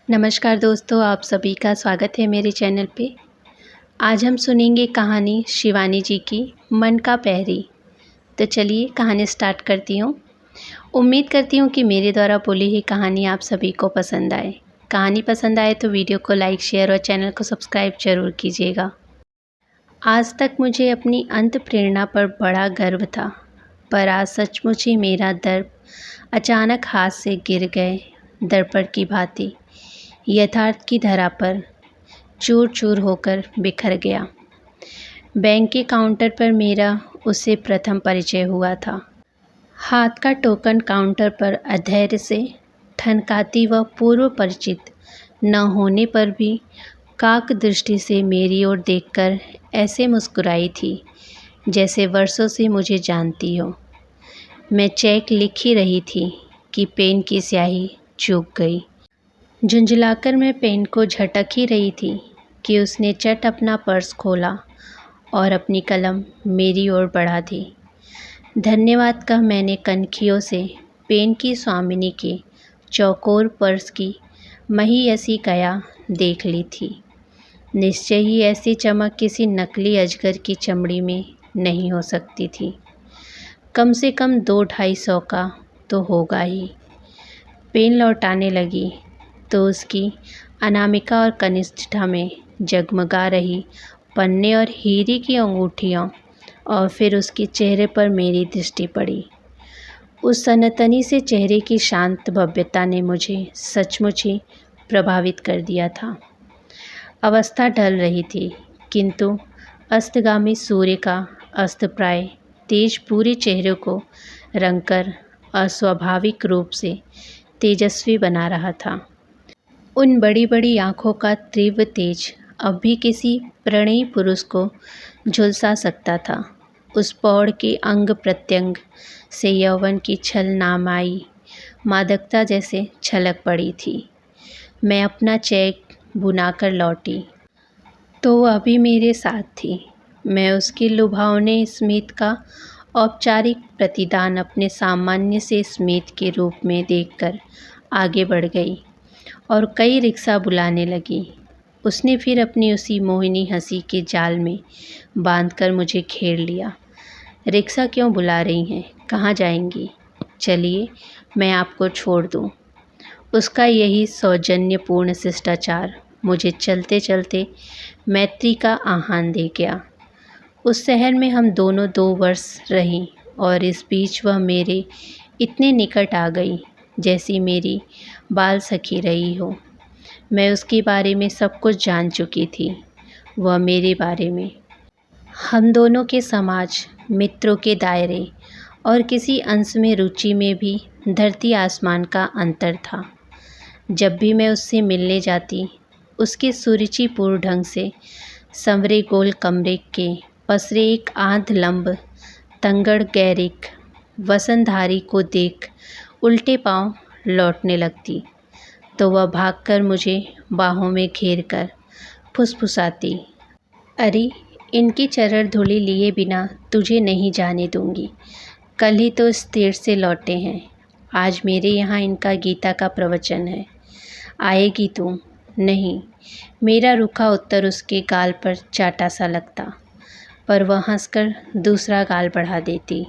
नमस्कार दोस्तों, आप सभी का स्वागत है मेरे चैनल पे। आज हम सुनेंगे कहानी शिवानी जी की मन का पहरी। तो चलिए कहानी स्टार्ट करती हूँ। उम्मीद करती हूँ कि मेरे द्वारा बोली हुई कहानी आप सभी को पसंद आए। कहानी पसंद आए तो वीडियो को लाइक, शेयर और चैनल को सब्सक्राइब ज़रूर कीजिएगा। आज तक मुझे अपनी अंत प्रेरणा पर बड़ा गर्व था, पर आज सचमुच ही मेरा दर्प अचानक हाथ से गिर गए दर्पण की भांति यथार्थ की धरा पर चूर चूर होकर बिखर गया। बैंक के काउंटर पर मेरा उससे प्रथम परिचय हुआ था। हाथ का टोकन काउंटर पर अधैर्य से ठनकाती व पूर्व परिचित न होने पर भी काक दृष्टि से मेरी ओर देखकर ऐसे मुस्कुराई थी जैसे वर्षों से मुझे जानती हो। मैं चेक लिख ही रही थी कि पेन की स्याही चूक गई। झुंझलाकर मैं पेन को झटक ही रही थी कि उसने चट अपना पर्स खोला और अपनी कलम मेरी ओर बढ़ा दी। धन्यवाद कह मैंने कनखियों से पेन की स्वामिनी के चौकोर पर्स की महीयसी काया देख ली थी। निश्चय ही ऐसी चमक किसी नकली अजगर की चमड़ी में नहीं हो सकती थी। कम से कम 200-250 का तो होगा ही। पेन लौटाने लगी तो उसकी अनामिका और कनिष्ठा में जगमगा रही पन्ने और हीरे की अंगूठियों और फिर उसके चेहरे पर मेरी दृष्टि पड़ी। उस सनतनी से चेहरे की शांत भव्यता ने मुझे सचमुच ही प्रभावित कर दिया था। अवस्था ढल रही थी, किंतु अस्तगामी सूर्य का अस्तप्राय तेज पूरे चेहरे को रंगकर अस्वाभाविक रूप से तेजस्वी बना रहा था। उन बड़ी बड़ी आँखों का तीव्र तेज अब भी किसी प्रणयी पुरुष को झुलसा सकता था। उस पौड़ के अंग प्रत्यंग से यौवन की छलनामाई मादकता जैसे छलक पड़ी थी। मैं अपना चेक बुनाकर लौटी तो वह अभी मेरे साथ थी। मैं उसके लुभावने स्मित का औपचारिक प्रतिदान अपने सामान्य से स्मित के रूप में देखकर आगे बढ़ गई और कई रिक्शा बुलाने लगी। उसने फिर अपनी उसी मोहिनी हंसी के जाल में बांधकर मुझे घेर लिया। रिक्शा क्यों बुला रही हैं? कहाँ जाएंगी? चलिए मैं आपको छोड़ दूँ। उसका यही सौजन्यपूर्ण शिष्टाचार मुझे चलते चलते मैत्री का आह्वान दे गया। उस शहर में हम दोनों 2 वर्ष रहीं और इस बीच वह मेरे इतने निकट आ गई जैसी मेरी बाल सखी रही हो। मैं उसके बारे में सब कुछ जान चुकी थी, वह मेरे बारे में। हम दोनों के समाज, मित्रों के दायरे और किसी अंश में रुचि में भी धरती आसमान का अंतर था। जब भी मैं उससे मिलने जाती, उसके सुरुचिपूर्ण ढंग से संवरे गोल कमरे के पसरे एक आध लंब तंगड़ गैरिक वसनधारी को देख उल्टे पांव लौटने लगती तो वह भागकर मुझे बाहों में घेर कर फुसफुसाती, अरे इनकी चरण धूलि लिए बिना तुझे नहीं जाने दूंगी। कल ही तो इस तीर्थ से लौटे हैं। आज मेरे यहाँ इनका गीता का प्रवचन है। आएगी तू? नहीं। मेरा रूखा उत्तर उसके गाल पर चाटा सा लगता, पर वह हंसकर दूसरा गाल बढ़ा देती।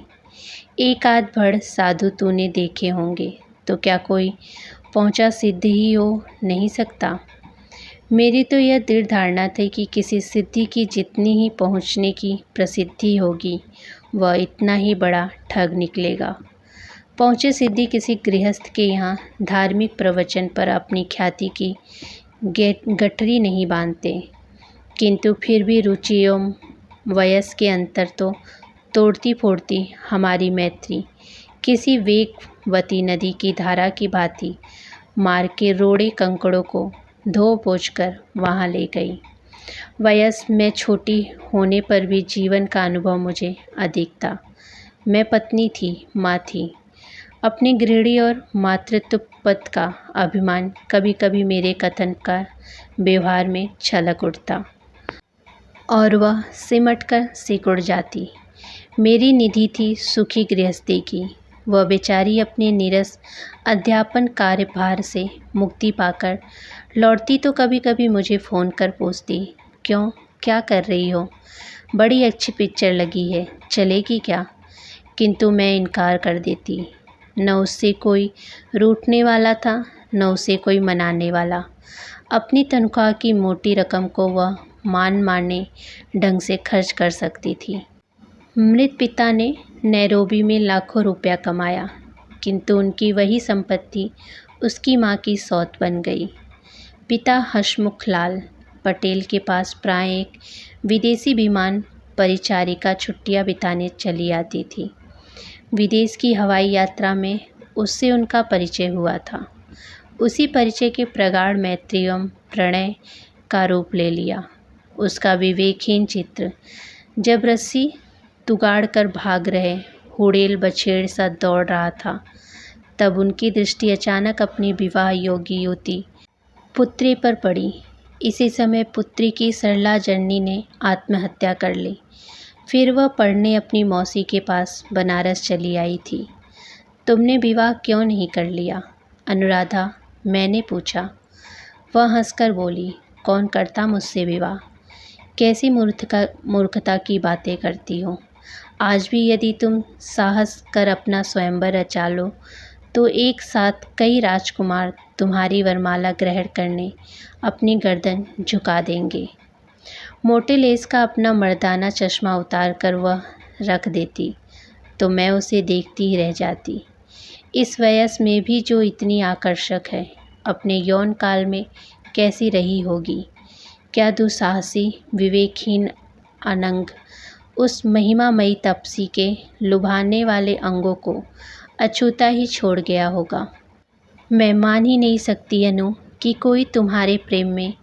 एक आध भड़ साधु तूने देखे होंगे, तो क्या कोई पहुंचा सिद्ध ही हो नहीं सकता? मेरी तो यह दृढ़ धारणा थी कि किसी सिद्धि की जितनी ही पहुंचने की प्रसिद्धि होगी, वह इतना ही बड़ा ठग निकलेगा। पहुँचे सिद्धि किसी गृहस्थ के यहाँ धार्मिक प्रवचन पर अपनी ख्याति की गठरी नहीं बांधते, किंतु फिर भी रुचि एवं वयस के अंतर तो तोड़ती फोड़ती हमारी मैत्री किसी वेगवती नदी की धारा की भांति मार के रोड़े कंकड़ों को धो पोंछ कर वहाँ ले गई। वयस में छोटी होने पर भी जीवन का अनुभव मुझे अधिक था। मैं पत्नी थी, माँ थी। अपनी गृहिणी और मातृत्व पद का अभिमान कभी कभी मेरे कथन का व्यवहार में छलक उठता और वह सिमट कर सिकुड़ जाती। मेरी निधि थी सुखी गृहस्थी की, वह बेचारी अपने नीरस अध्यापन कार्यभार से मुक्ति पाकर लौटती तो कभी कभी मुझे फ़ोन कर पूछती, क्यों, क्या कर रही हो, बड़ी अच्छी पिक्चर लगी है, चलेगी क्या। किंतु मैं इनकार कर देती। न उससे कोई रूठने वाला था, न उसे कोई मनाने वाला। अपनी तनख्वाह की मोटी रकम को वह मान माने ढंग से खर्च कर सकती थी। मृत पिता ने नैरोबी में लाखों रुपया कमाया, किंतु उनकी वही संपत्ति उसकी माँ की सौत बन गई। पिता हसमुख लाल पटेल के पास प्राय एक विदेशी विमान परिचारिका छुट्टियां बिताने चली आती थी। विदेश की हवाई यात्रा में उससे उनका परिचय हुआ था। उसी परिचय के प्रगाढ़ मैत्री एवं प्रणय का रूप ले लिया। उसका विवेकहीन चित्र जब रस्सी तुगाड़ कर भाग रहे हुड़ेल बछेड़ सा दौड़ रहा था, तब उनकी दृष्टि अचानक अपनी विवाह योगी युवती पुत्री पर पड़ी। इसी समय पुत्री की सरला जननी ने आत्महत्या कर ली। फिर वह पढ़ने अपनी मौसी के पास बनारस चली आई थी। तुमने विवाह क्यों नहीं कर लिया, अनुराधा, मैंने पूछा। वह हंसकर बोली, कौन करता मुझसे विवाह, कैसी मूर्खता की बातें करती हो। आज भी यदि तुम साहस कर अपना स्वयंवर रचा लो तो एक साथ कई राजकुमार तुम्हारी वरमाला ग्रहण करने अपनी गर्दन झुका देंगे। मोटे लेस का अपना मर्दाना चश्मा उतार कर वह रख देती तो मैं उसे देखती ही रह जाती। इस वयस में भी जो इतनी आकर्षक है, अपने यौन काल में कैसी रही होगी। क्या दुस्साहसी विवेकहीन अनंग उस महिमामयी तपसी के लुभाने वाले अंगों को अछूता ही छोड़ गया होगा। मैं मान ही नहीं सकती अनु कि कोई तुम्हारे प्रेम में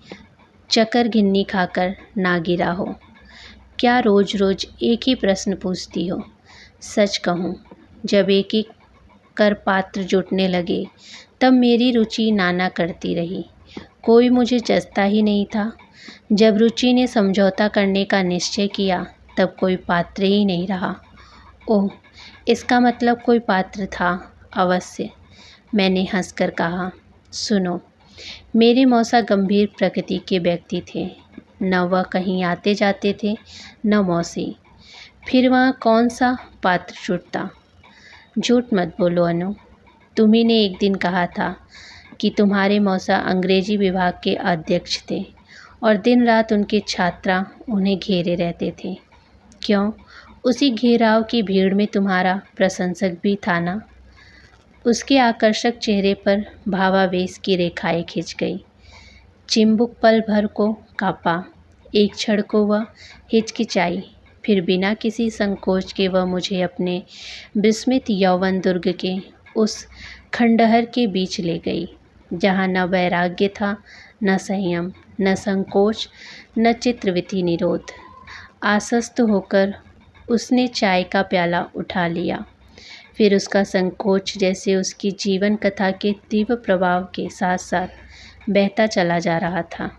चकर गिन्नी खाकर ना गिरा हो। क्या रोज़ रोज़ एक ही प्रश्न पूछती हो। सच कहूँ, जब एक एक कर पात्र जुटने लगे तब मेरी रुचि नाना करती रही। कोई मुझे जचता ही नहीं था। जब रुचि ने समझौता करने का निश्चय किया तब कोई पात्र ही नहीं रहा। ओह, इसका मतलब कोई पात्र था अवश्य, मैंने हंसकर कहा। सुनो, मेरे मौसा गंभीर प्रकृति के व्यक्ति थे। न वह कहीं आते जाते थे, न मौसी। फिर वहाँ कौन सा पात्र जुटता। झूठ मत बोलो अनु, तुम्ही ने एक दिन कहा था कि तुम्हारे मौसा अंग्रेजी विभाग के अध्यक्ष थे और दिन रात उनके छात्रा उन्हें घेरे रहते थे। क्यों, उसी घेराव की भीड़ में तुम्हारा प्रशंसक भी था ना। उसके आकर्षक चेहरे पर भावावेश की रेखाएं खिंच गई। चिंबुक पल भर को काँपा, एक क्षण को वह हिचकिचाई, फिर बिना किसी संकोच के वह मुझे अपने विस्मित यौवन दुर्ग के उस खंडहर के बीच ले गई, जहाँ न वैराग्य था, न संयम, न संकोच, न चित्रविधि निरोध। आश्वस्त होकर उसने चाय का प्याला उठा लिया। फिर उसका संकोच जैसे उसकी जीवन कथा के तीव्र प्रभाव के साथ साथ बहता चला जा रहा था।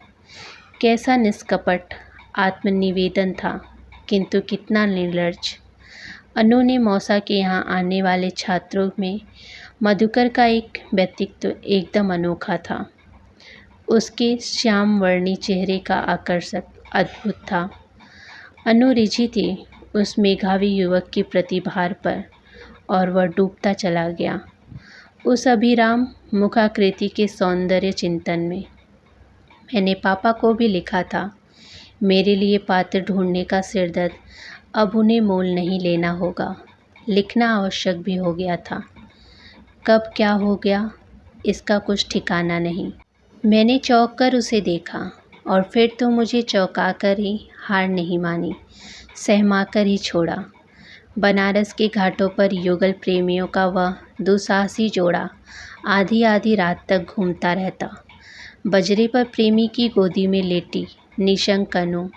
कैसा निष्कपट आत्मनिवेदन था, किंतु कितना निर्लज्ज। अनु ने मौसा के यहाँ आने वाले छात्रों में मधुकर का एक व्यक्तित्व एकदम अनोखा था। उसके श्याम वर्णी चेहरे का आकर्षक अद्भुत था। अनु रिझी थी उस मेघावी युवक की प्रतिभार पर और वह डूबता चला गया उस अभिराम मुखाकृति के सौंदर्य चिंतन में। मैंने पापा को भी लिखा था, मेरे लिए पात्र ढूंढने का सिरदर्द अब उन्हें मोल नहीं लेना होगा। लिखना आवश्यक भी हो गया था। कब क्या हो गया इसका कुछ ठिकाना नहीं। मैंने चौंक कर उसे देखा और फिर तो मुझे चौंका कर ही हार नहीं मानी, सहमा कर ही छोड़ा। बनारस के घाटों पर युगल प्रेमियों का वह दुस्साहसी जोड़ा आधी आधी रात तक घूमता रहता। बजरे पर प्रेमी की गोदी में लेटी निशंक अनु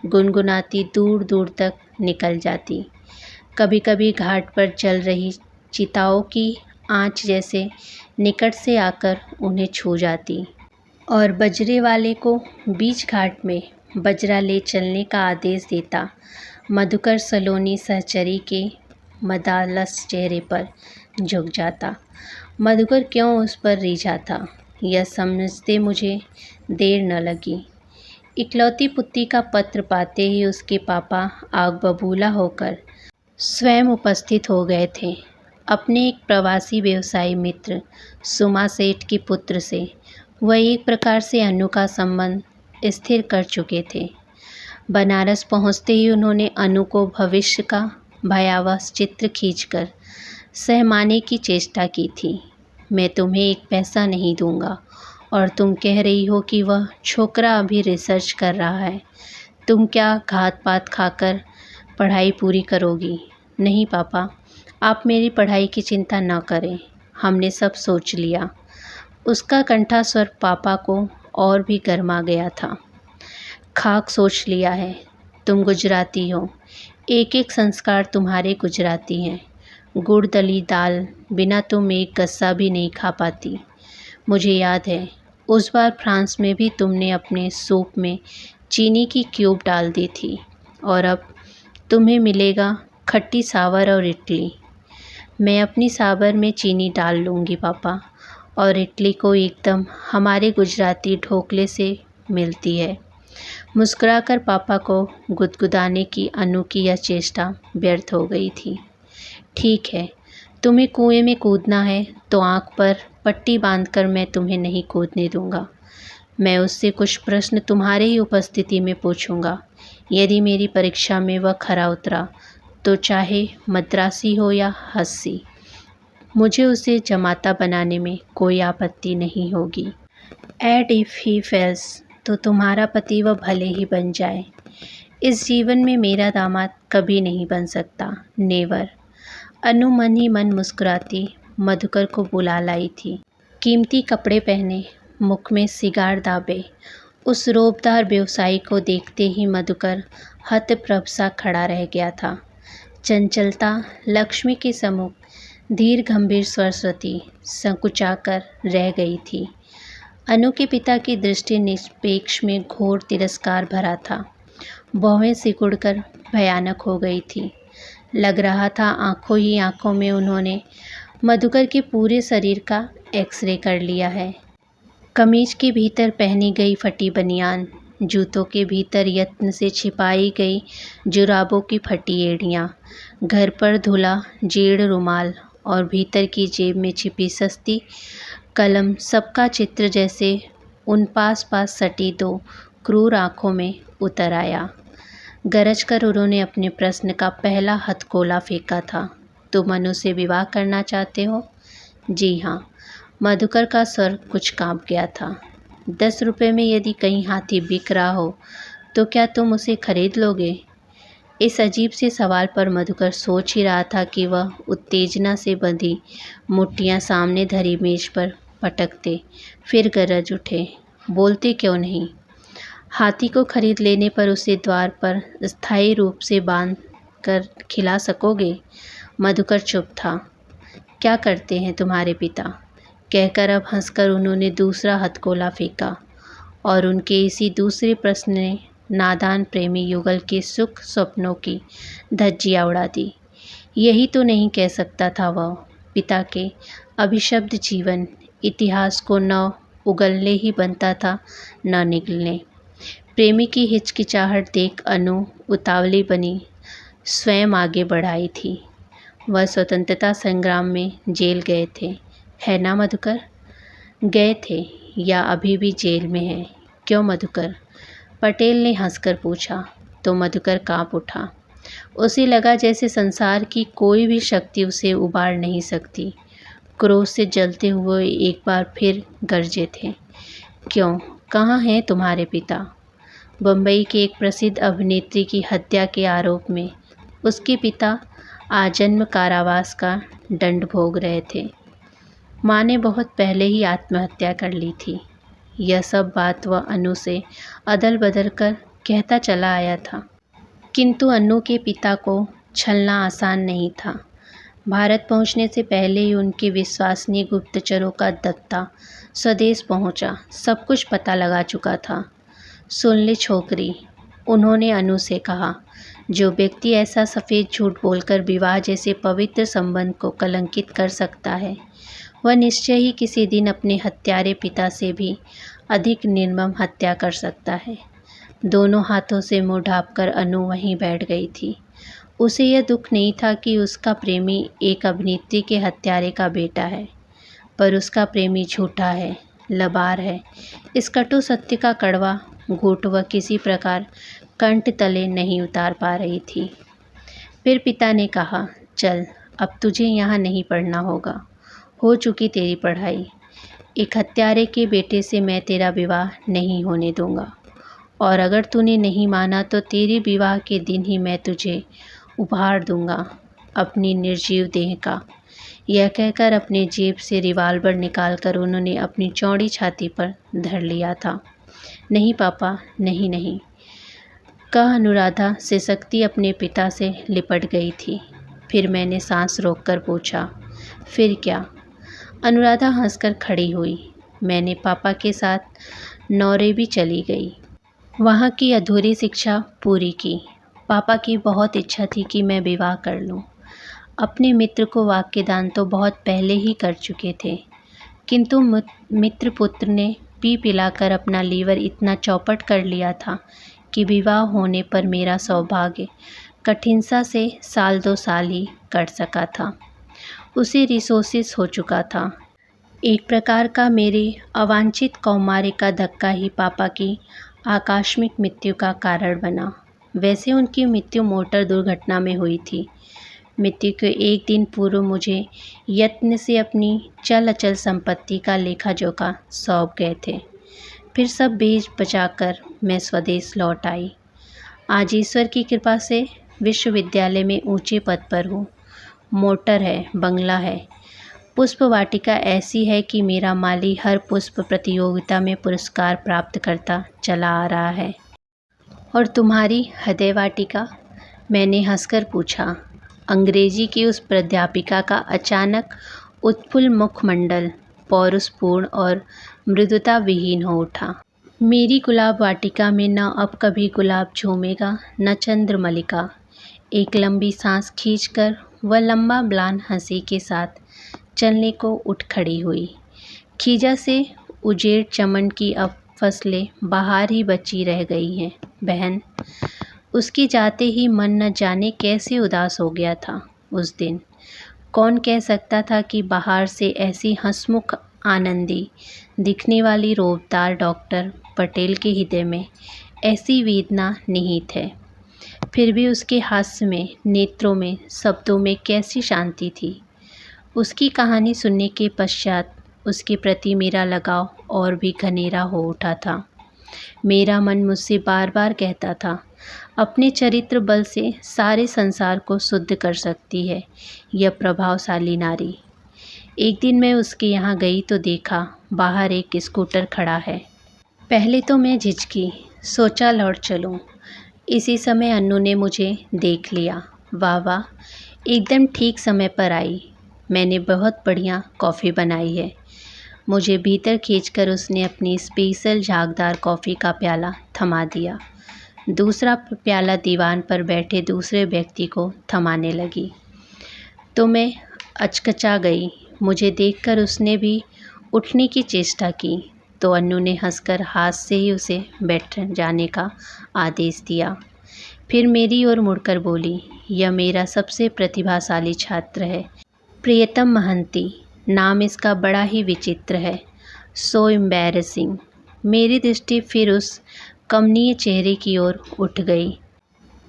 गुनगुनाती दूर दूर तक निकल जाती। कभी कभी घाट पर जल रही चिताओं की आंच जैसे निकट से आकर उन्हें छू जाती और बजरे वाले को बीच घाट में बजरा ले चलने का आदेश देता। मधुकर सलोनी सहचरी के मदालस चेहरे पर झुक जाता। मधुकर क्यों उस पर रिझा था, यह समझते मुझे देर न लगी। इकलौती पुत्री का पत्र पाते ही उसके पापा आग बबूला होकर स्वयं उपस्थित हो गए थे। अपने एक प्रवासी व्यवसायी मित्र सुमा सेठ के पुत्र से वह एक प्रकार से अनु का संबंध स्थिर कर चुके थे। बनारस पहुंचते ही उन्होंने अनु को भविष्य का भयावह चित्र खींचकर सहमाने की चेष्टा की थी। मैं तुम्हें एक पैसा नहीं दूंगा और तुम कह रही हो कि वह छोकरा अभी रिसर्च कर रहा है। तुम क्या घात पात खाकर पढ़ाई पूरी करोगी? नहीं पापा, आप मेरी पढ़ाई की चिंता न करें, हमने सब सोच लिया। उसका कंठास्वर पापा को और भी गर्मा गया था। खाक सोच लिया है। तुम गुजराती हो, एक एक संस्कार तुम्हारे गुजराती हैं। गुड़ दली दाल बिना तुम एक गस्सा भी नहीं खा पाती। मुझे याद है उस बार फ्रांस में भी तुमने अपने सूप में चीनी की क्यूब डाल दी थी और अब तुम्हें मिलेगा खट्टी सावर और इडली। मैं अपनी सावर में चीनी डाल लूँगी पापा, और इडली को एकदम हमारे गुजराती ढोकले से मिलती है। मुस्कुराकर पापा को गुदगुदाने की अनु की यह चेष्टा व्यर्थ हो गई थी। ठीक है, तुम्हें कुएं में कूदना है तो आँख पर पट्टी बांधकर मैं तुम्हें नहीं कूदने दूंगा। मैं उससे कुछ प्रश्न तुम्हारे ही उपस्थिति में पूछूंगा। यदि मेरी परीक्षा में वह खरा उतरा तो चाहे मद्रासी हो या हस्सी, मुझे उसे जमाता बनाने में कोई आपत्ति नहीं होगी। एड इफ़ ही फेल्स, तो तुम्हारा पति वह भले ही बन जाए, इस जीवन में मेरा दामाद कभी नहीं बन सकता। नेवर। अनु मन ही मन मुस्कुराती मधुकर को बुला लाई थी। कीमती कपड़े पहने, मुख में सिगार दाबे उस रोबदार व्यवसायी को देखते ही मधुकर हतप्रभ सा खड़ा रह गया था। चंचलता लक्ष्मी के सम्मुख धीर गंभीर सरस्वती संकुचाकर रह गई थी। अनु के पिता की दृष्टि निष्पेक्ष में घोर तिरस्कार भरा था। भौहें सिकुड़कर भयानक हो गई थी। लग रहा था आंखों ही आंखों में उन्होंने मधुकर के पूरे शरीर का एक्सरे कर लिया है। कमीज के भीतर पहनी गई फटी बनियान, जूतों के भीतर यत्न से छिपाई गई जुराबों की फटी एड़ियाँ, घर पर धुला जीर्ण रुमाल और भीतर की जेब में छिपी सस्ती कलम, सबका चित्र जैसे उन पास पास सटी दो क्रूर आँखों में उतर आया। गरज कर उन्होंने अपने प्रश्न का पहला हथगोला फेंका था। तुम अनु से विवाह करना चाहते हो? जी हाँ। मधुकर का स्वर कुछ काँप गया था। 10 रुपये में यदि कहीं हाथी बिक रहा हो तो क्या तुम उसे खरीद लोगे? इस अजीब से सवाल पर मधुकर सोच ही रहा था कि वह उत्तेजना से बंधी मुट्ठियाँ सामने धरी मेज पर पटकते, फिर गरज उठे, बोलते क्यों नहीं? हाथी को खरीद लेने पर उसे द्वार पर स्थायी रूप से बांध कर खिला सकोगे? मधुकर चुप था। क्या करते हैं तुम्हारे पिता? कहकर अब हंसकर उन्होंने दूसरा हथगोला फेंका और उनके इसी दूसरे प्रश्न ने नादान प्रेमी युगल के सुख स्वप्नों की धज्जियाँ उड़ा दी। यही तो नहीं कह सकता था वह, पिता के अभिशप्त जीवन इतिहास को न उगलने ही बनता था न निगलने। प्रेमी की हिचकिचाहट देख अनु उतावली बनी स्वयं आगे बढ़ाई थी। वह स्वतंत्रता संग्राम में जेल गए थे, है ना मधुकर? गए थे या अभी भी जेल में हैं? क्यों मधुकर? पटेल ने हंसकर पूछा तो मधुकर कांप उठा। उसे लगा जैसे संसार की कोई भी शक्ति उसे उबार नहीं सकती। क्रोध से जलते हुए एक बार फिर गरजे थे। क्यों, कहाँ हैं तुम्हारे पिता? बम्बई के एक प्रसिद्ध अभिनेत्री की हत्या के आरोप में उसके पिता आजन्म कारावास का दंड भोग रहे थे। माँ ने बहुत पहले ही आत्महत्या कर ली थी। यह सब बात वह अनु से अदल बदल कर कहता चला आया था, किंतु अनु के पिता को छलना आसान नहीं था। भारत पहुंचने से पहले ही उनके विश्वसनीय गुप्तचरों का दत्ता स्वदेश पहुंचा, सब कुछ पता लगा चुका था। सुन ले छोकरी, उन्होंने अनु से कहा, जो व्यक्ति ऐसा सफ़ेद झूठ बोलकर विवाह जैसे पवित्र संबंध को कलंकित कर सकता है, वह निश्चय ही किसी दिन अपने हत्यारे पिता से भी अधिक निर्मम हत्या कर सकता है। दोनों हाथों से मुँह ढाँपकर अनु वहीं बैठ गई थी। उसे यह दुख नहीं था कि उसका प्रेमी एक अभिनेत्री के हत्यारे का बेटा है, पर उसका प्रेमी झूठा है, लबार है। इस कटु सत्य का कड़वा घूंट वह किसी प्रकार कंठ तले नहीं उतार पा रही थी। फिर पिता ने कहा, चल अब तुझे यहाँ नहीं पढ़ना होगा, हो चुकी तेरी पढ़ाई। एक हत्यारे के बेटे से मैं तेरा विवाह नहीं होने दूंगा, और अगर तूने नहीं माना तो तेरे विवाह के दिन ही मैं तुझे उपहार दूंगा अपनी निर्जीव देह का। यह कहकर अपने जेब से रिवाल्वर निकालकर उन्होंने अपनी चौड़ी छाती पर धर लिया था। नहीं पापा, नहीं नहीं, कह अनुराधा सिसकती अपने पिता से लिपट गई थी। फिर मैंने सांस रोककर पूछा, फिर क्या? अनुराधा हंसकर खड़ी हुई। मैंने पापा के साथ नौरे भी चली गई, वहाँ की अधूरी शिक्षा पूरी की। पापा की बहुत इच्छा थी कि मैं विवाह कर लूँ। अपने मित्र को वाक्यदान तो बहुत पहले ही कर चुके थे, किंतु मित्र पुत्र ने पी पिलाकर अपना लीवर इतना चौपट कर लिया था कि विवाह होने पर मेरा सौभाग्य कठिनता से 1-2 साल ही कट सका था। उसे रिसोसिस हो चुका था। एक प्रकार का मेरे अवांछित कौमार्य का धक्का ही पापा की आकस्मिक मृत्यु का कारण बना। वैसे उनकी मृत्यु मोटर दुर्घटना में हुई थी। मृत्यु के एक दिन पूर्व मुझे यत्न से अपनी चल अचल संपत्ति का लेखा जोखा सौंप गए थे। फिर सब बेच बचाकर मैं स्वदेश लौट आई। आज ईश्वर की कृपा से विश्वविद्यालय में ऊंचे पद पर हूँ। मोटर है, बंगला है, पुष्प वाटिका ऐसी है कि मेरा माली हर पुष्प प्रतियोगिता में पुरस्कार प्राप्त करता चला आ रहा है। और तुम्हारी हृदय वाटिका? मैंने हंसकर पूछा। अंग्रेजी की उस प्राध्यापिका का अचानक उत्फुल्ल मुखमंडल पौरुषपूर्ण और मृदुता विहीन हो उठा। मेरी गुलाब वाटिका में न अब कभी गुलाब झूमेगा न चंद्रमल्लिका। एक लंबी सांस खींचकर वह लंबा म्लान हंसी के साथ चलने को उठ खड़ी हुई। खीजा से उजेड़ चमन की अब फसलें बाहर ही बची रह गई हैं बहन। उसके जाते ही मन न जाने कैसे उदास हो गया था उस दिन। कौन कह सकता था कि बाहर से ऐसी हंसमुख आनंदी दिखने वाली रोबदार डॉक्टर पटेल के हृदय में ऐसी वेदना निहित है। फिर भी उसके हास्य में, नेत्रों में, शब्दों में कैसी शांति थी। उसकी कहानी सुनने के पश्चात उसके प्रति मेरा लगाव और भी घनेरा हो उठा था। मेरा मन मुझसे बार बार कहता था, अपने चरित्र बल से सारे संसार को शुद्ध कर सकती है यह प्रभावशाली नारी। एक दिन मैं उसके यहाँ गई तो देखा बाहर एक स्कूटर खड़ा है। पहले तो मैं झिझकी, सोचा लौट चलूँ। इसी समय अन्नू ने मुझे देख लिया। वाह वाह, एकदम ठीक समय पर आई। मैंने बहुत बढ़िया कॉफ़ी बनाई है। मुझे भीतर खींचकर उसने अपनी स्पेशल झागदार कॉफ़ी का प्याला थमा दिया। दूसरा प्याला दीवान पर बैठे दूसरे व्यक्ति को थमाने लगी तो मैं अचकचा गई। मुझे देखकर उसने भी उठने की चेष्टा की तो अन्नू ने हंसकर हाथ से ही उसे बैठ जाने का आदेश दिया। फिर मेरी ओर मुड़कर बोली, यह मेरा सबसे प्रतिभाशाली छात्र है, प्रियतम महंती। नाम इसका बड़ा ही विचित्र है, सो एम्बैरेसिंग। मेरी दृष्टि फिर उस कमनीय चेहरे की ओर उठ गई।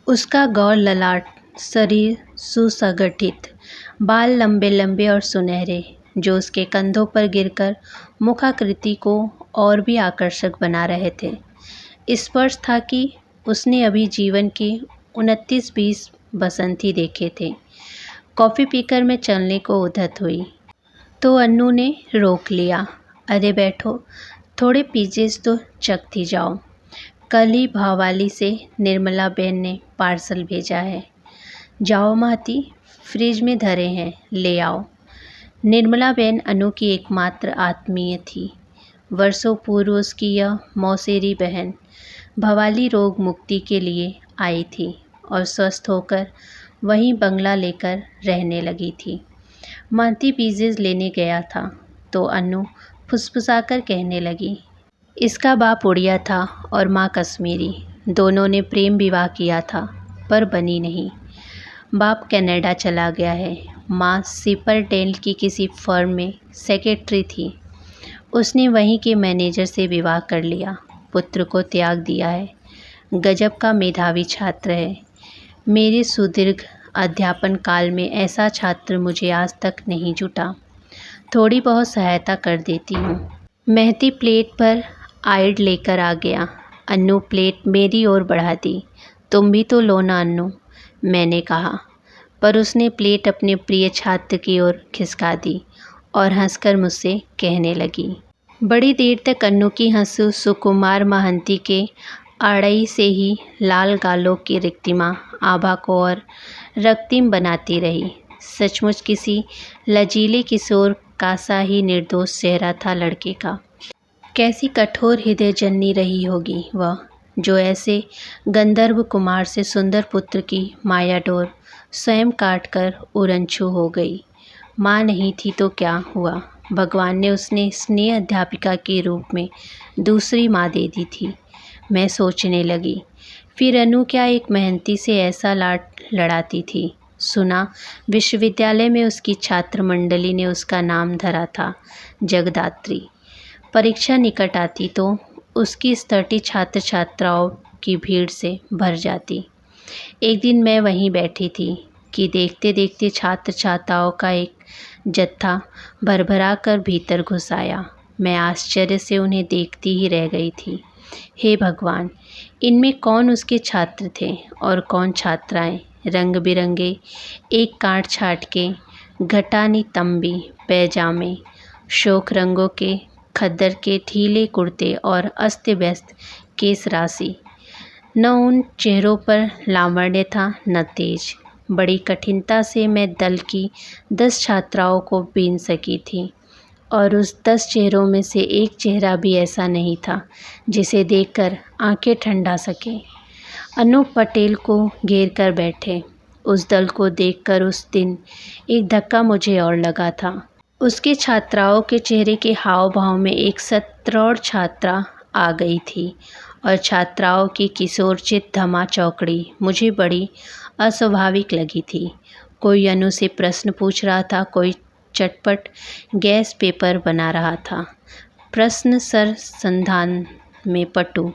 उसका गौर ललाट, शरीर सुसंगठित, बाल लंबे लंबे और सुनहरे जो उसके कंधों पर गिरकर मुखाकृति को और भी आकर्षक बना रहे थे। स्पर्श था कि उसने अभी जीवन के 29-20 बसंत ही देखे थे। कॉफ़ी पीकर मैं चलने को उद्यत हुई तो अन्नू ने रोक लिया। अरे बैठो, थोड़े पीजेस तो चखती जाओ। कल ही भावाली से निर्मला बहन ने पार्सल भेजा है। जाओ महती, फ्रिज में धरे हैं, ले आओ। निर्मला बहन अनु की एकमात्र आत्मीय थी। वर्षों पूर्व उसकी यह मौसेरी बहन भवाली रोग मुक्ति के लिए आई थी और स्वस्थ होकर वहीं बंगला लेकर रहने लगी थी। मालती पिज़्ज़ा लेने गया था तो अन्नू फुसफुसाकर कहने लगी, इसका बाप उड़िया था और माँ कश्मीरी। दोनों ने प्रेम विवाह किया था पर बनी नहीं। बाप कनाडा चला गया है। माँ सिपरडेल की किसी फर्म में सेक्रेटरी थी। उसने वहीं के मैनेजर से विवाह कर लिया। पुत्र को त्याग दिया है। गजब का मेधावी छात्र है। मेरे सुदीर्घ अध्यापन काल में ऐसा छात्र मुझे आज तक नहीं जुटा। थोड़ी बहुत सहायता कर देती हूँ। मेहती प्लेट पर आइड लेकर आ गया। अन्नू प्लेट मेरी ओर बढ़ा दी। तुम भी तो लो ना अन्नू, मैंने कहा, पर उसने प्लेट अपने प्रिय छात्र की ओर खिसका दी और हंसकर मुझसे कहने लगी। बड़ी देर तक अन्नू की हंस सुकुमार महंती के आड़ई से ही लाल गालों की रिक्तिमा आभा को और रक्तिम बनाती रही। सचमुच किसी लजीले किशोर का सा ही निर्दोष चेहरा था लड़के का। कैसी कठोर हृदय जननी रही होगी वह, जो ऐसे गंधर्व कुमार से सुंदर पुत्र की माया डोर स्वयं काटकर उड़नछू हो गई। माँ नहीं थी तो क्या हुआ, भगवान ने उसने स्नेह अध्यापिका के रूप में दूसरी माँ दे दी थी। मैं सोचने लगी, फिर अनु क्या एक मेहनती से ऐसा लाड लड़ाती थी। सुना विश्वविद्यालय में उसकी छात्र मंडली ने उसका नाम धरा था जगदात्री। परीक्षा निकट आती तो उसकी स्तटी छात्र छात्राओं की भीड़ से भर जाती। एक दिन मैं वहीं बैठी थी कि देखते देखते छात्र छात्राओं का एक जत्था भरभरा कर भीतर घुस आया। मैं आश्चर्य से उन्हें देखती ही रह गई थी। हे भगवान, इनमें कौन उसके छात्र थे और कौन छात्राएं। रंग बिरंगे एक काट छाट के घटानी तंबी पैजामे, शोक रंगों के खद्दर के ढीले कुर्ते और अस्त व्यस्त केस राशि। न उन चेहरों पर लावण्य था न तेज। बड़ी कठिनता से मैं दल की 10 छात्राओं को बीन सकी थी और उस 10 चेहरों में से एक चेहरा भी ऐसा नहीं था जिसे देखकर आंखें ठंडा सके। अनूप पटेल को घेर कर बैठे उस दल को देखकर उस दिन एक धक्का मुझे और लगा था। उसके छात्राओं के चेहरे के हाव भाव में एक सत्रौड़ छात्रा आ गई थी और छात्राओं की किशोरचित धमा चौकड़ी मुझे बड़ी अस्वाभाविक लगी थी। कोई अनु से प्रश्न पूछ रहा था, कोई चटपट गैस पेपर बना रहा था। प्रश्न सर संधान में पटु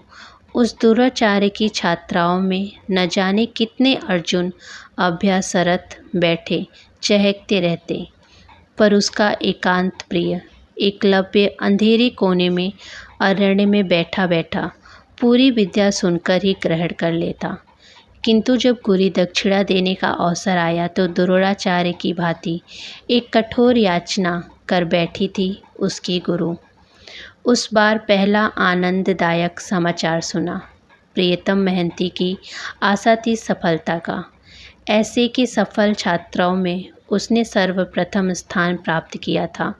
उस दुराचार्य की छात्राओं में न जाने कितने अर्जुन अभ्यासरत बैठे चहकते रहते, पर उसका एकांत प्रिय एकलव्य अंधेरे कोने में अरण्य में बैठा बैठा पूरी विद्या सुनकर ही ग्रहण कर लेता। किंतु जब गुरु दक्षिणा देने का अवसर आया तो दुरोणाचार्य की भांति एक कठोर याचना कर बैठी थी उसकी गुरु। उस बार पहला आनंददायक समाचार सुना। प्रियतम महंती की आशा थी सफलता का। ऐसे के सफल छात्राओं में उसने सर्वप्रथम स्थान प्राप्त किया था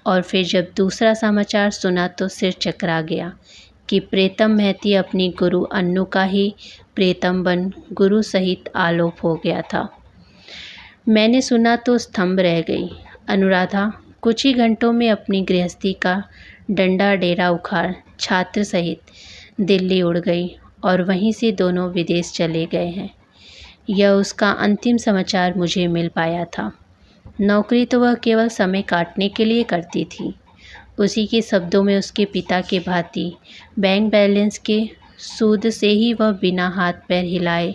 और फिर जब दूसरा समाचार सुना तो सिर चकरा गया कि प्रियतम महती अपनी गुरु अन्नू का ही प्रियतम बन गुरु सहित आलोप हो गया था। मैंने सुना तो स्तंभ रह गई। अनुराधा कुछ ही घंटों में अपनी गृहस्थी का डंडा डेरा उखाड़ छात्र सहित दिल्ली उड़ गई और वहीं से दोनों विदेश चले गए हैं। यह उसका अंतिम समाचार मुझे मिल पाया था। नौकरी तो वह केवल समय काटने के लिए करती थी। उसी के शब्दों में उसके पिता के भांति बैंक बैलेंस के सूद से ही वह बिना हाथ पैर हिलाए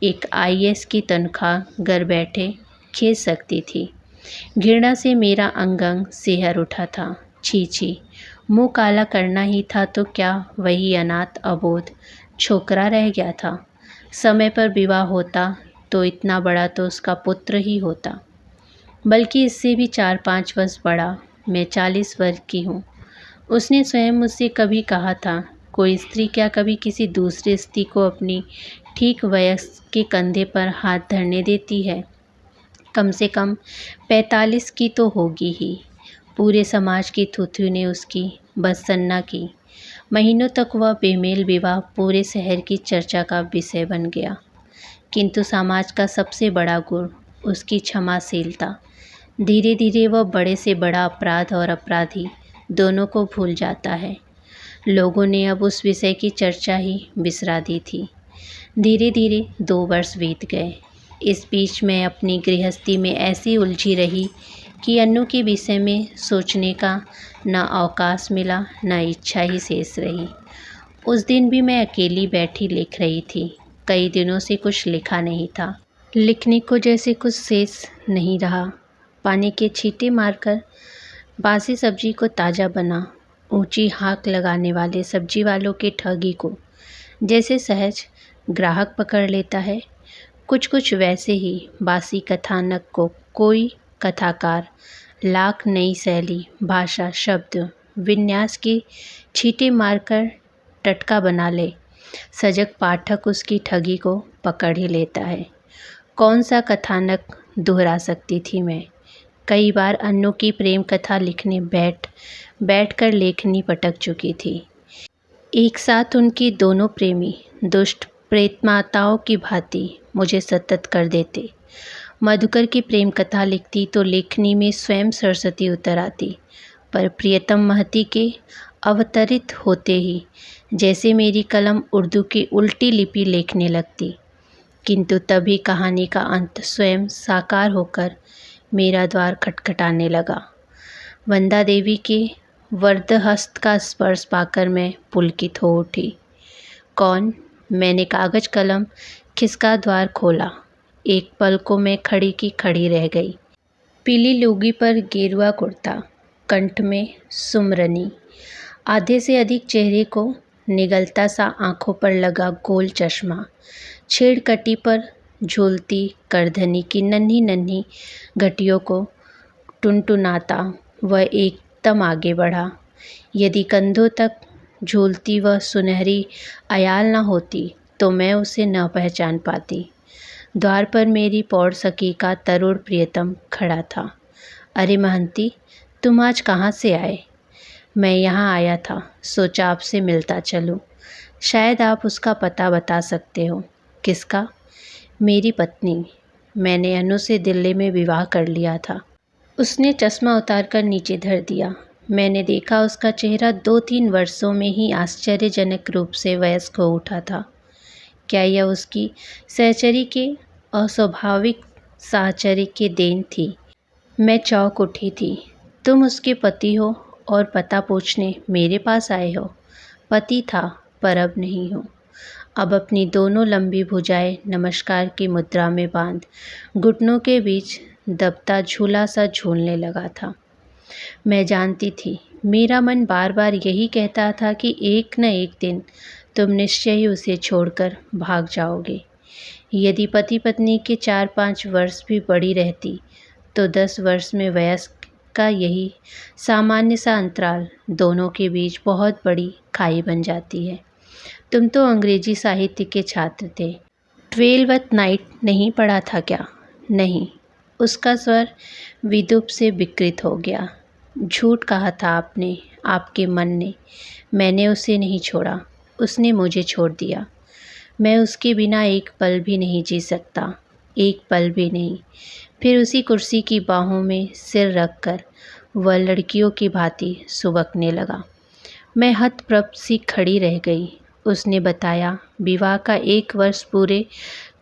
एक आईएएस की तनख्वाह घर बैठे खींच सकती थी। घृणा से मेरा अंग अंग सिहर उठा था। छी छी, मुँह काला करना ही था तो क्या वही अनाथ अबोध छोकरा रह गया था। समय पर विवाह होता तो इतना बड़ा तो उसका पुत्र ही होता, बल्कि इससे भी 4-5 वर्ष बड़ा। मैं 40 वर्ष की हूँ। उसने स्वयं मुझसे कभी कहा था, कोई स्त्री क्या कभी किसी दूसरी स्त्री को अपनी ठीक वयस्क के कंधे पर हाथ धरने देती है। कम से कम 45 की तो होगी ही। पूरे समाज की थुथु ने उसकी बदसन्ना की। महीनों तक वह बेमेल विवाह पूरे शहर की चर्चा का विषय बन गया। किंतु समाज का सबसे बड़ा गुण उसकी क्षमाशीलता। धीरे धीरे वह बड़े से बड़ा अपराध और अपराधी दोनों को भूल जाता है। लोगों ने अब उस विषय की चर्चा ही बिसरा दी थी। धीरे धीरे 2 वर्ष बीत गए। इस बीच मैं अपनी गृहस्थी में ऐसी उलझी रही कि अन्नू के विषय में सोचने का न अवकाश मिला, न इच्छा ही शेष रही। उस दिन भी मैं अकेली बैठी लिख रही थी। कई दिनों से कुछ लिखा नहीं था। लिखने को जैसे कुछ शेष नहीं रहा। पानी के छींटे मारकर बासी सब्जी को ताज़ा बना, ऊंची हाँक लगाने वाले सब्जी वालों के ठगी को जैसे सहज ग्राहक पकड़ लेता है, कुछ कुछ वैसे ही बासी कथानक को कोई कथाकार लाख नई शैली, भाषा, शब्द, विन्यास की छींटे मारकर टटका बना ले। सजग पाठक उसकी ठगी को पकड़ ही लेता है। कौन सा कथानक दोहरा सकती थी मैं। कई बार अन्नू की प्रेम कथा लिखने बैठ कर लेखनी पटक चुकी थी। एक साथ उनकी दोनों प्रेमी दुष्ट प्रेतमाताओं की भांति मुझे सतत कर देते। मधुकर की प्रेम कथा लिखती तो लेखनी में स्वयं सरस्वती उतर आती, पर प्रियतम महती के अवतरित होते ही जैसे मेरी कलम उर्दू की उल्टी लिपि लिखने लगती। किंतु तभी कहानी का अंत स्वयं साकार होकर मेरा द्वार खटखटाने लगा। वंदा देवी के वरदहस्त का स्पर्श पाकर मैं पुलकित हो उठी। कौन? मैंने कागज कलम खिसका द्वार खोला। एक पल को मैं खड़ी की खड़ी रह गई। पीली लुंगी पर गेरुआ कुर्ता, कंठ में सुमरनी, आधे से अधिक चेहरे को निगलता सा आंखों पर लगा गोल चश्मा, छेड़कटी पर झूलती करधनी की नन्ही नन्ही घटियों को टुनटुनाता वह एकदम आगे बढ़ा। यदि कंधों तक झूलती वह सुनहरी अयाल न होती तो मैं उसे न पहचान पाती। द्वार पर मेरी पौड़ सखी का तरुण प्रियतम खड़ा था। अरे महंती, तुम आज कहाँ से आए? मैं यहाँ आया था, सोचा आपसे मिलता चलूँ। शायद आप उसका पता बता सकते हो। किसका? मेरी पत्नी। मैंने अनु से दिल्ली में विवाह कर लिया था। उसने चश्मा उतारकर नीचे धर दिया। मैंने देखा उसका चेहरा 2-3 वर्षों में ही आश्चर्यजनक रूप से वयस्क हो उठा था। क्या यह उसकी सहचरी के अस्वाभाविक साहचर्य की देन थी? मैं चौंक उठी थी। तुम उसके पति हो और पता पूछने मेरे पास आए हो? पति था, पर अब नहीं हूँ। अब अपनी दोनों लंबी भुजाएं नमस्कार की मुद्रा में बांध घुटनों के बीच दबता झूला सा झूलने लगा था। मैं जानती थी, मेरा मन बार बार यही कहता था कि एक न एक दिन तुम निश्चय ही उसे छोड़कर भाग जाओगे। यदि पति पत्नी के 4-5 वर्ष भी बड़ी रहती तो 10 वर्ष में वयस्क का यही सामान्य सा अंतराल दोनों के बीच बहुत बड़ी खाई बन जाती है। तुम तो अंग्रेजी साहित्य के छात्र थे। 12th नाइट नहीं पढ़ा था क्या? नहीं। उसका स्वर विद्युत से विकृत हो गया। झूठ कहा था आपने, आपके मन ने। मैंने उसे नहीं छोड़ा, उसने मुझे छोड़ दिया। मैं उसके बिना एक पल भी नहीं जी सकता, एक पल भी नहीं। फिर उसी कुर्सी की बाहों में सिर रखकर वह लड़कियों की भांति सुबकने लगा। मैं हतप्रभ सी खड़ी रह गई। उसने बताया, विवाह का 1 वर्ष पूरे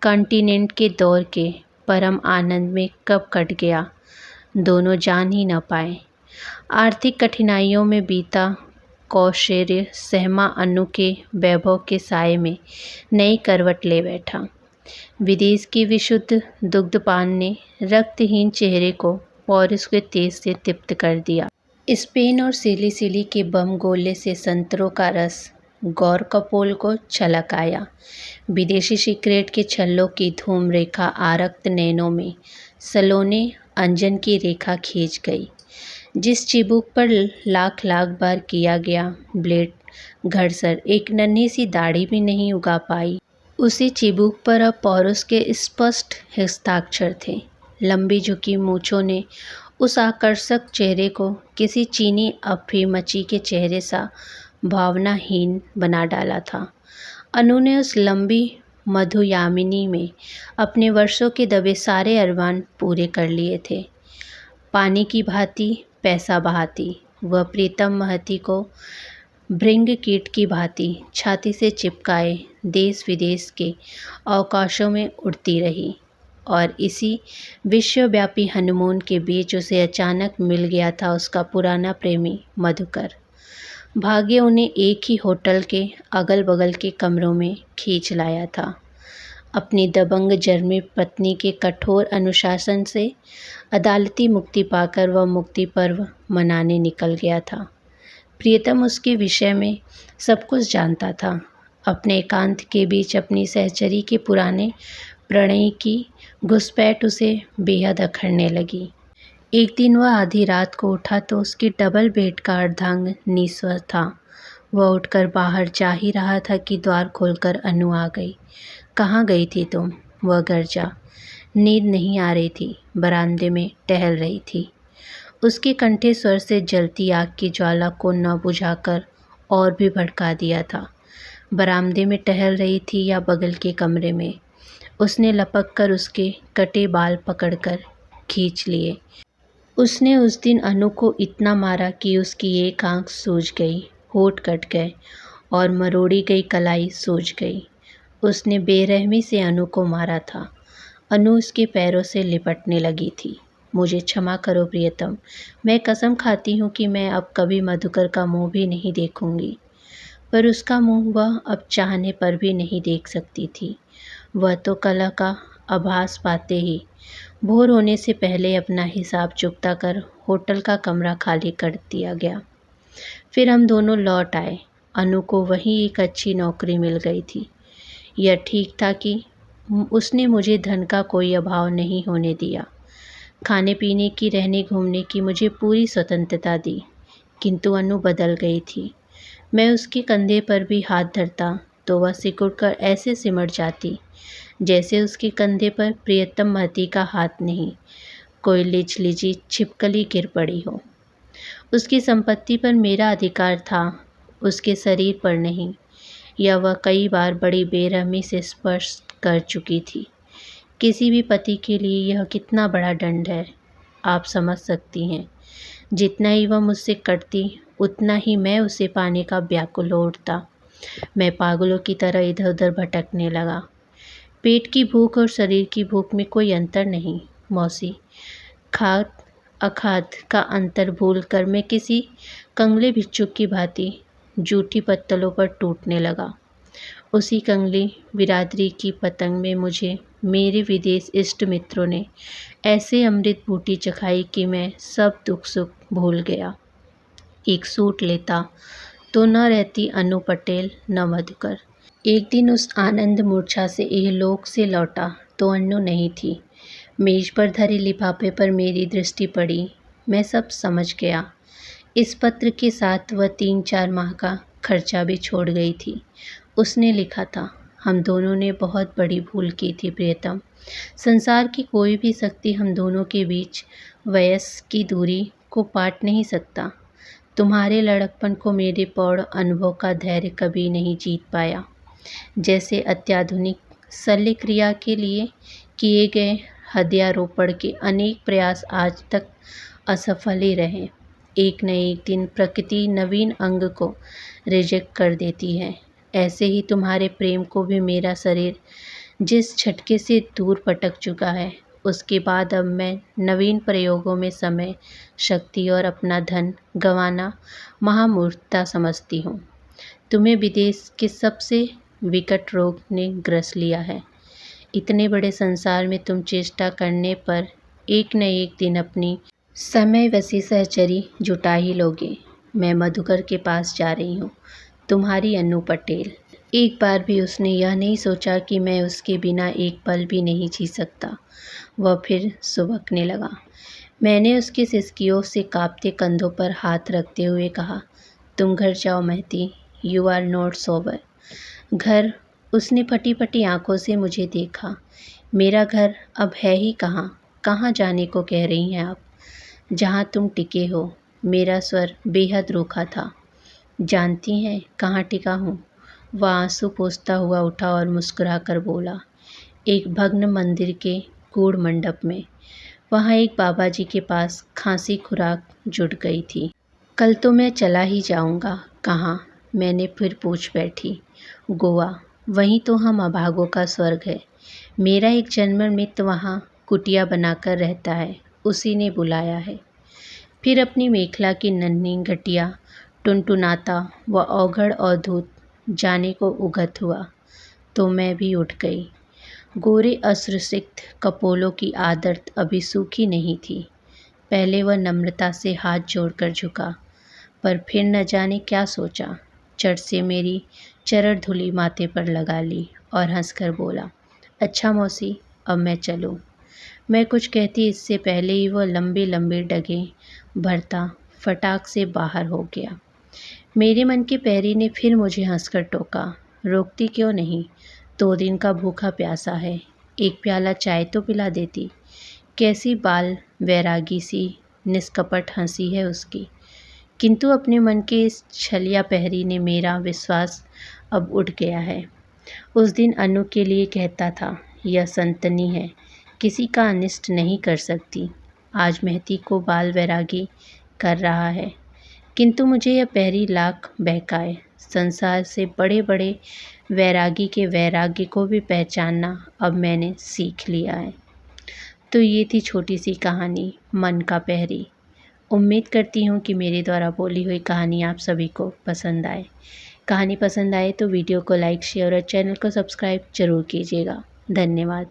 कॉन्टिनेंट के दौर के परम आनंद में कब कट गया, दोनों जान ही न पाए। आर्थिक कठिनाइयों में बीता कौशेर्य सहमा अनु के वैभव के साये में नई करवट ले बैठा। विदेश की विशुद्ध दुग्धपान ने रक्तहीन चेहरे को पौरुष के तेज से तृप्त कर दिया। स्पेन और सिली के बम गोले से संतरों का रस गौर कपोल को छलक आया। विदेशी सिगरेट के छल्लों की धूम रेखा आरक्त नैनों में सलोने अंजन की रेखा खींच गई। जिस चिबुक पर लाख लाख बार किया गया ब्लेड घड़सर एक नन्ही सी दाढ़ी भी नहीं उगा पाई, उसी चिबुक पर अब पौरुष के स्पष्ट हस्ताक्षर थे। लंबी झुकी मूंछों ने उस आकर्षक चेहरे को किसी चीनी अफीमची के चेहरे सा भावनाहीन बना डाला था। अनु ने उस लंबी मधुयामिनी में अपने वर्षों के दबे सारे अरमान पूरे कर लिए थे। पानी की भांति पैसा बहाती वह प्रीतम महती को भृंग कीट की भांति छाती से चिपकाए देश विदेश के अवकाशों में उड़ती रही। और इसी विश्वव्यापी हनीमून के बीच उसे अचानक मिल गया था उसका पुराना प्रेमी मधुकर। भाग्य उन्हें एक ही होटल के अगल बगल के कमरों में खींच लाया था। अपनी दबंग जर्मी पत्नी के कठोर अनुशासन से अदालती मुक्ति पाकर वह मुक्ति पर्व मनाने निकल गया था। प्रियतम उसके विषय में सब कुछ जानता था। अपने एकांत के बीच अपनी सहचरी के पुराने प्रणय की घुसपैठ उसे बेहद अखरने लगी। एक दिन वह आधी रात को उठा तो उसकी डबल बेड का अर्धांग निस्वस था। वह उठकर बाहर जा ही रहा था कि द्वार खोलकर अनु आ गई। कहाँ गई थी तुम? वह गरजा। नींद नहीं आ रही थी, बरामदे में टहल रही थी। उसके कंठे स्वर से जलती आग की ज्वाला को न बुझाकर और भी भड़का दिया था। बरामदे में टहल रही थी या बगल के कमरे में? उसने लपक कर उसके कटे बाल पकड़कर खींच लिए। उसने उस दिन अनु को इतना मारा कि उसकी एक आंख सूज गई, होठ कट गए और मरोड़ी गई कलाई सूज गई। उसने बेरहमी से अनु को मारा था। अनु उसके पैरों से लिपटने लगी थी। मुझे क्षमा करो प्रियतम, मैं कसम खाती हूँ कि मैं अब कभी मधुकर का मुंह भी नहीं देखूंगी। पर उसका मुंह वह अब चाहने पर भी नहीं देख सकती थी। वह तो कला का आभास पाते ही भोर होने से पहले अपना हिसाब चुकता कर होटल का कमरा खाली कर दिया गया। फिर हम दोनों लौट आए। अनु को वहीं एक अच्छी नौकरी मिल गई थी। यह ठीक था कि उसने मुझे धन का कोई अभाव नहीं होने दिया। खाने पीने की, रहने घूमने की मुझे पूरी स्वतंत्रता दी। किंतु अनु बदल गई थी। मैं उसके कंधे पर भी हाथ धरता तो वह सिकुड़कर ऐसे सिमट जाती जैसे उसके कंधे पर प्रियतम महती का हाथ नहीं, कोई लिचलिची छिपकली गिर पड़ी हो। उसकी संपत्ति पर मेरा अधिकार था, उसके शरीर पर नहीं। यह वह कई बार बड़ी बेरहमी से स्पर्श कर चुकी थी। किसी भी पति के लिए यह कितना बड़ा दंड है, आप समझ सकती हैं। जितना ही वह मुझसे कटती उतना ही मैं उसे पाने का व्याकुल हो उठता। मैं पागलों की तरह इधर उधर भटकने लगा। पेट की भूख और शरीर की भूख में कोई अंतर नहीं मौसी। खाद अखाद का अंतर भूल कर मैं किसी कंगले भिक्षुक की भांति जूठी पत्तलों पर टूटने लगा। उसी कंगली बिरादरी की पतंग में मुझे मेरे विदेश इष्ट मित्रों ने ऐसे अमृत बूटी चखाई कि मैं सब दुख सुख भूल गया। एक सूट लेता तो न रहती अनु पटेल न मधुकर। एक दिन उस आनंद मूर्छा से इहलोक से लौटा तो अनु नहीं थी। मेज पर धरे लिफाफे पर मेरी दृष्टि पड़ी। मैं सब समझ गया। इस पत्र के साथ वह 3-4 माह का खर्चा भी छोड़ गई थी। उसने लिखा था, हम दोनों ने बहुत बड़ी भूल की थी प्रियतम। संसार की कोई भी शक्ति हम दोनों के बीच वयस की दूरी को पाट नहीं सकता। तुम्हारे लड़कपन को मेरे प्रौढ़ अनुभव का धैर्य कभी नहीं जीत पाया। जैसे अत्याधुनिक शल्य क्रिया के लिए किए गए हत्यारोपण के अनेक प्रयास आज तक असफल ही रहे। एक न एक दिन प्रकृति नवीन अंग को रिजेक्ट कर देती है। ऐसे ही तुम्हारे प्रेम को भी मेरा शरीर जिस झटके से दूर पटक चुका है, उसके बाद अब मैं नवीन प्रयोगों में समय, शक्ति और अपना धन गंवाना महामूर्खता समझती हूँ। तुम्हें विदेश के सबसे विकट रोग ने ग्रस लिया है। इतने बड़े संसार में तुम चेष्टा करने पर एक न एक दिन अपनी समयवशी सहचरी जुटा ही लोगे। मैं मधुकर के पास जा रही हूँ, तुम्हारी अनु पटेल। एक बार भी उसने यह नहीं सोचा कि मैं उसके बिना एक पल भी नहीं जी सकता। वह फिर सुबकने लगा। मैंने उसकी सिसकियों से कांपते कंधों पर हाथ रखते हुए कहा, तुम घर जाओ महती, यू आर नॉट सोबर। घर? उसने फटी फटी आंखों से मुझे देखा। मेरा घर अब है ही कहाँ? कहाँ जाने को कह रही हैं आप? जहाँ तुम टिके हो। मेरा स्वर बेहद रूखा था। जानती हैं कहाँ टिका हूँ? वह आंसू पोंछता हुआ उठा और मुस्कुरा कर बोला, एक भग्न मंदिर के कूड़ मंडप में, वहाँ एक बाबा जी के पास खांसी खुराक जुट गई थी। कल तो मैं चला ही जाऊंगा। कहाँ? मैंने फिर पूछ बैठी। गोवा, वहीं तो हम अभागों का स्वर्ग है। मेरा एक जन्म मित्र वहाँ कुटिया बनाकर रहता है, उसी ने बुलाया है। फिर अपनी मेखला की नन्ही घटिया टुनटुनाता व औघड़ अवधूत जाने को उगत हुआ तो मैं भी उठ गई। गोरे अश्रुसिक्त कपोलों की आदत अभी सूखी नहीं थी। पहले वह नम्रता से हाथ जोड़कर झुका, पर फिर न जाने क्या सोचा, चट से मेरी चरण धुली माथे पर लगा ली और हंसकर बोला, अच्छा मौसी, अब मैं चलूं। मैं कुछ कहती इससे पहले ही वह लंबे लंबे डगे भरता फटाक से बाहर हो गया। मेरे मन के पैरी ने फिर मुझे हंसकर टोका, रोकती क्यों नहीं? 2 दिन का भूखा प्यासा है, एक प्याला चाय तो पिला देती। कैसी बाल वैरागी सी निष्कपट हंसी है उसकी। किंतु अपने मन के इस छलिया पहरी ने मेरा विश्वास अब उठ गया है। उस दिन अनु के लिए कहता था, यह संतनी है, किसी का अनिष्ट नहीं कर सकती। आज महती को बाल वैरागी कर रहा है, किंतु मुझे यह पहरी लाख बहकाए। संसार से बड़े बड़े वैरागी के वैराग्य को भी पहचानना अब मैंने सीख लिया है। तो ये थी छोटी सी कहानी, मन का पहरी। उम्मीद करती हूँ कि मेरे द्वारा बोली हुई कहानी आप सभी को पसंद आए। कहानी पसंद आए तो वीडियो को लाइक, शेयर और चैनल को सब्सक्राइब जरूर कीजिएगा। धन्यवाद।